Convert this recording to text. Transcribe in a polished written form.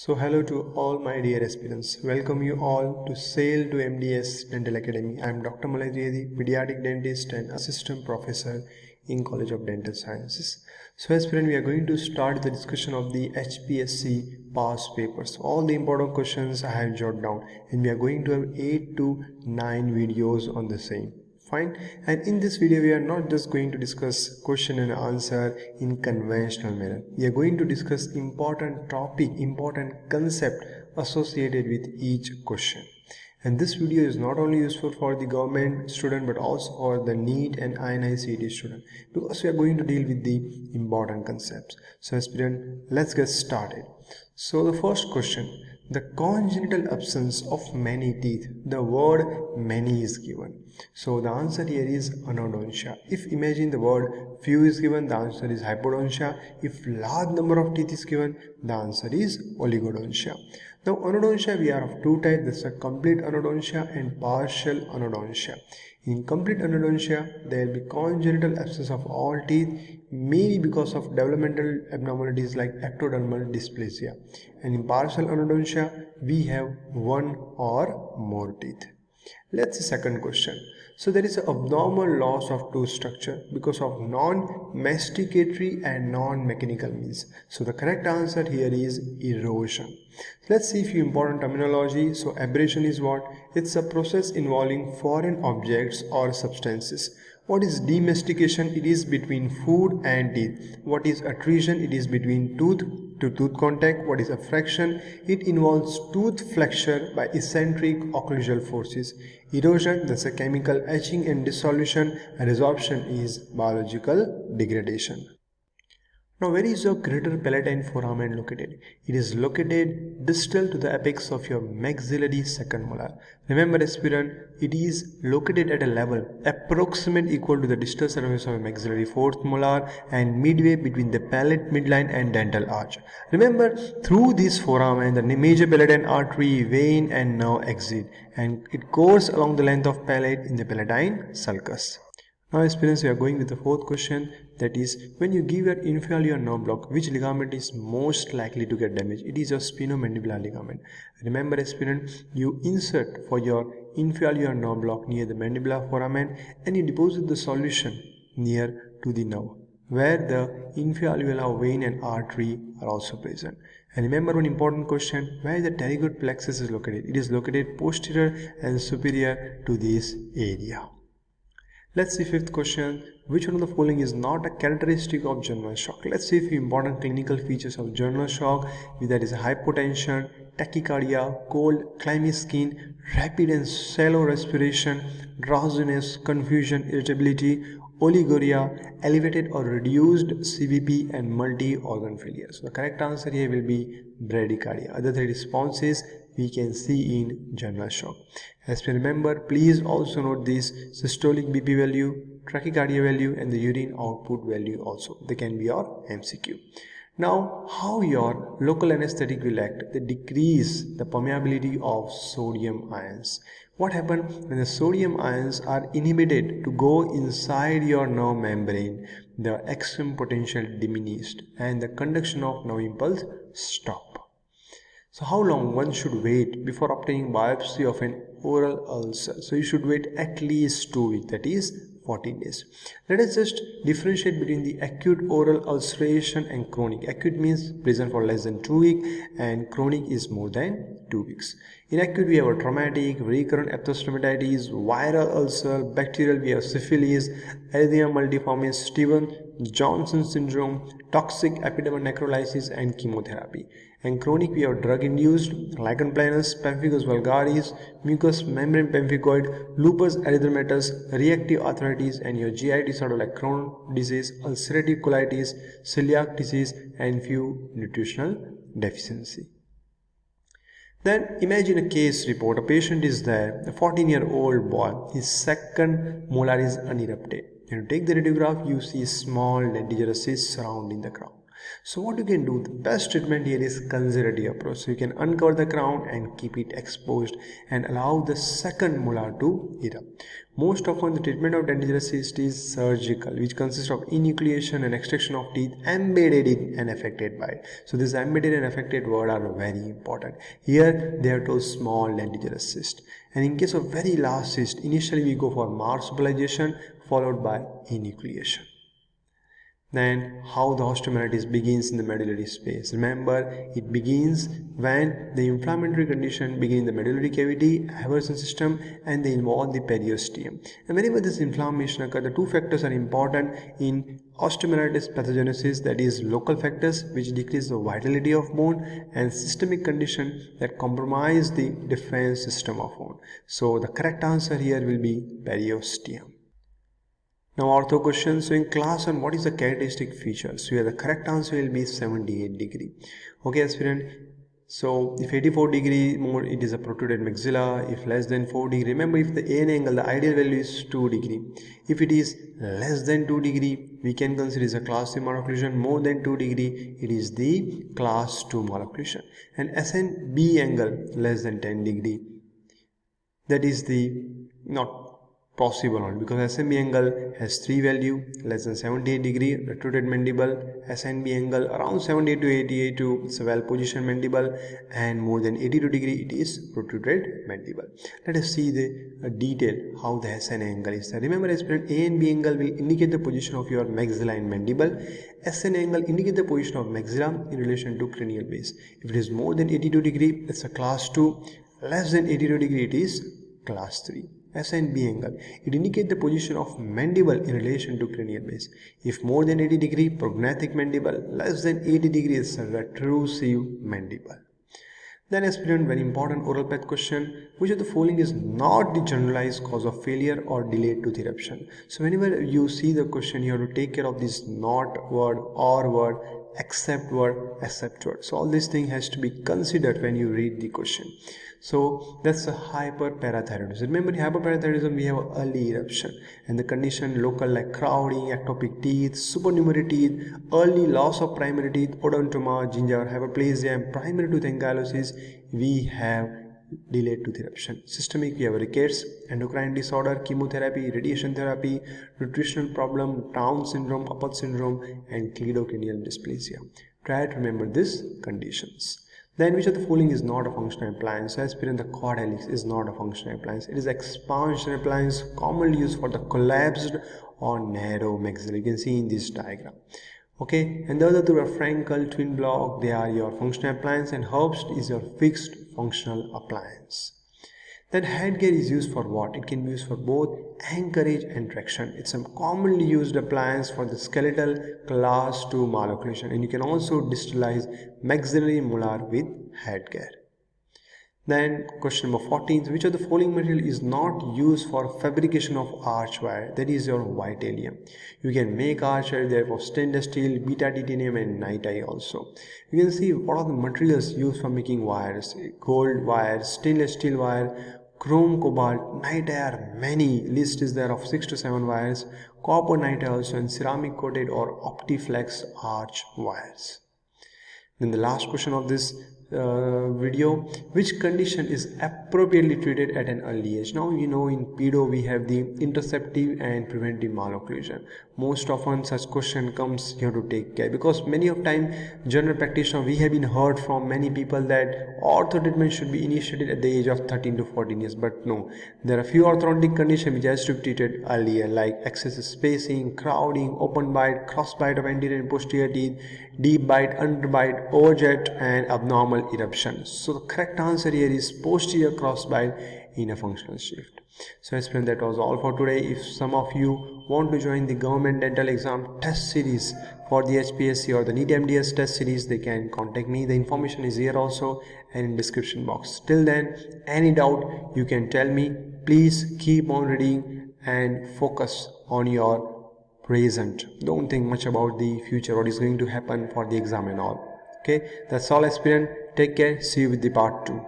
So hello to all my dear aspirants. Welcome you all to Sail to MDS Dental Academy. I am Dr. Malay Trivedi, pediatric dentist and assistant professor in College of Dental Sciences. So aspirant, we are going to start the discussion of the HPSC past papers. All the important questions I have jotted down, and we are going to have 8 to 9 videos on the same. Fine. And in this video we are not just going to discuss question and answer in conventional manner. We are going to discuss important topic, important concept associated with each question. And this video is not only useful for the government student but also for the NEET and INI-CET student, because we are going to deal with the important concepts. So aspirant, let's get started. So the first question, the congenital absence of many teeth. The word many is given. So the answer here is anodontia. If imagine the word few is given, the answer is hypodontia. If large number of teeth is given, the answer is oligodontia. Now anodontia we are of two types. That's a complete anodontia and partial anodontia. In complete anodontia, there will be congenital absence of all teeth, maybe because of developmental abnormalities like ectodermal dysplasia. And in partial anodontia, we have one or more teeth. Let's see second question. So there is an abnormal loss of tooth structure because of non-masticatory and non-mechanical means. So the correct answer here is erosion. Let's see a few important terminology. So abrasion is what? It's a process involving foreign objects or substances. What is demastication? It is between food and teeth. What is attrition? It is between tooth to tooth contact. What is affraction? It involves tooth flexure by eccentric occlusal forces. Erosion, that's a chemical etching and dissolution, and resorption is biological degradation. Now, where is your greater palatine foramen located? It is located distal to the apex of your maxillary second molar. Remember aspirant, it is located at a level approximate equal to the distal surface of maxillary fourth molar and midway between the palate midline and dental arch. Remember, through this foramen, the major palatine artery, vein and nerve exit, and it goes along the length of palate in the palatine sulcus. Now aspirants, we are going with the fourth question, that is, when you give your inferior nerve block, which ligament is most likely to get damaged? It is your sphenomandibular ligament. Remember aspirant, you insert for your inferior nerve block near the mandibular foramen and you deposit the solution near to the nerve, where the inferior vein and artery are also present. And remember one important question, where the pterygoid plexus is located? It is located posterior and superior to this area. Let's see fifth question. Which one of the following is not a characteristic of general shock? Let's see a few important clinical features of general shock. That is hypotension, tachycardia, cold, clammy skin, rapid and shallow respiration, drowsiness, confusion, irritability, oliguria, elevated or reduced CVP, and multi-organ failure. So the correct answer here will be bradycardia. Other three responses we can see in general shock. As we remember, please also note this systolic BP value, tachycardia value and the urine output value also. They can be your MCQ. Now, how your local anesthetic will act? They decrease the permeability of sodium ions. What happens when the sodium ions are inhibited to go inside your nerve membrane? The extreme potential diminished and the conduction of nerve impulse stop. So how long one should wait before obtaining biopsy of an oral ulcer? So you should wait at least 2 weeks, that is 14 days. Let us just differentiate between the acute oral ulceration and chronic. Acute means present for less than 2 weeks and chronic is more than 2 weeks. In acute we have a traumatic, recurrent epistomatitis, viral ulcer, bacterial we have syphilis, erythema multiforme, Stevens-Johnson syndrome, toxic epidermal necrolysis and chemotherapy. And chronic we have drug-induced lichen planus, pemphigus vulgaris, mucous membrane pemphigoid, lupus erythematosus, reactive arthritis, and your GI disorder like Crohn's disease, ulcerative colitis, celiac disease, and few nutritional deficiency. Then imagine a case report. A patient is there, a 14-year-old boy, his second molar is unerupted. When you take the radiograph, you see small dentigerous cysts surrounding the crown. So what you can do, the best treatment here is conservative approach. So you can uncover the crown and keep it exposed and allow the second molar to erupt. Most often the treatment of dentigerous cyst is surgical, which consists of enucleation and extraction of teeth embedded in an affected bite. So this embedded and affected word are very important. Here they are told small dentigerous cyst. And in case of very large cyst, initially we go for marsupialization followed by enucleation. Then how the osteomyelitis begins in the medullary space. Remember, it begins when the inflammatory condition begins in the medullary cavity, Everson system, and they involve the periosteum. And whenever this inflammation occurs, the two factors are important in osteomyelitis pathogenesis, that is local factors which decrease the vitality of bone, and systemic condition that compromise the defense system of bone. So the correct answer here will be periosteum. Now ortho question. So in class 1, what is the characteristic feature? So here the correct answer will be 78 degree. Okay aspirant. So if 84 degree more, it is a protruded maxilla. If less than 4 degree, remember if the AN angle, the ideal value is 2 degree. If it is less than 2 degree, we can consider it as a class 3 malocclusion. More than 2 degree, it is the class 2 malocclusion. And SNB angle less than 10 degree, that is the not possible only, because SNB angle has 3 value, less than 78 degree, retruded mandible, SNB angle around 78 to 88 to it's a well positioned mandible, and more than 82 degree it is protruded mandible. Let us see the detail how the SN angle is. Remember aspirant, A and B angle will indicate the position of your maxilla and mandible. SN angle indicate the position of maxilla in relation to cranial base. If it is more than 82 degree, it's a class 2, less than 82 degree it is class 3. SNB angle, it indicates the position of mandible in relation to cranial base. If more than 80 degree, prognathic mandible, less than 80 degree is a retrusive mandible. Then aspirant, very important oral path question, which of the following is not the generalized cause of failure or delayed tooth eruption? So whenever you see the question, you have to take care of this not word, or word, except word, except word. So all this thing has to be considered when you read the question. So that's a hyperparathyroidism. Remember, in hyperparathyroidism we have early eruption, and the condition local like crowding, ectopic teeth, supernumerary teeth, early loss of primary teeth, odontoma, gingival hyperplasia, and primary tooth ankylosis. We have delayed tooth eruption. Systemic, we have rickets, endocrine disorder, chemotherapy, radiation therapy, nutritional problem, Down syndrome, Apert syndrome, and cleidocranial dysplasia. Try to remember these conditions. Then which of the following is not a functional appliance? So aspirant, the quad helix is not a functional appliance. It is expansion appliance commonly used for the collapsed or narrow maxilla. You can see in this diagram. Okay, and the other two are Frankel, twin block, they are your functional appliance, and Herbst is your fixed functional appliance. Then headgear is used for what? It can be used for both anchorage and traction. It's a commonly used appliance for the skeletal class 2 malocclusion, and you can also distalize maxillary molar with headgear. Then question number 14, which of the following material is not used for fabrication of arch wire? That is your Vitalium. You can make arch wire there for stainless steel, beta titanium, and nitide also. You can see what are the materials used for making wires: gold wire, stainless steel wire, chrome, cobalt, nitide. Many list is there of 6 to 7 wires, copper, nitide also, and ceramic coated or optiflex arch wires. Then the last question of this video, which condition is appropriately treated at an early age? Now you know in pedo we have the interceptive and preventive malocclusion. Most often such question comes, you have to take care, because many of time general practitioner we have been heard from many people that ortho treatment should be initiated at the age of 13 to 14 years, but no, there are few orthodontic conditions which has to be treated earlier, like excessive spacing, crowding, open bite, cross bite of anterior and posterior teeth, deep bite, underbite, overjet, and abnormal eruption. So the correct answer here is posterior cross bite in a functional shift. So aspirant, that was all for today. If some of you want to join the government dental exam test series for the HPSC or the NEET MDS test series, they can contact me. The information is here also and in description box. Till then, any doubt you can tell me. Please keep on reading and focus on your present. Don't think much about the future, what is going to happen for the exam and all. Okay, that's all aspirant. Take care. See you with the part 2.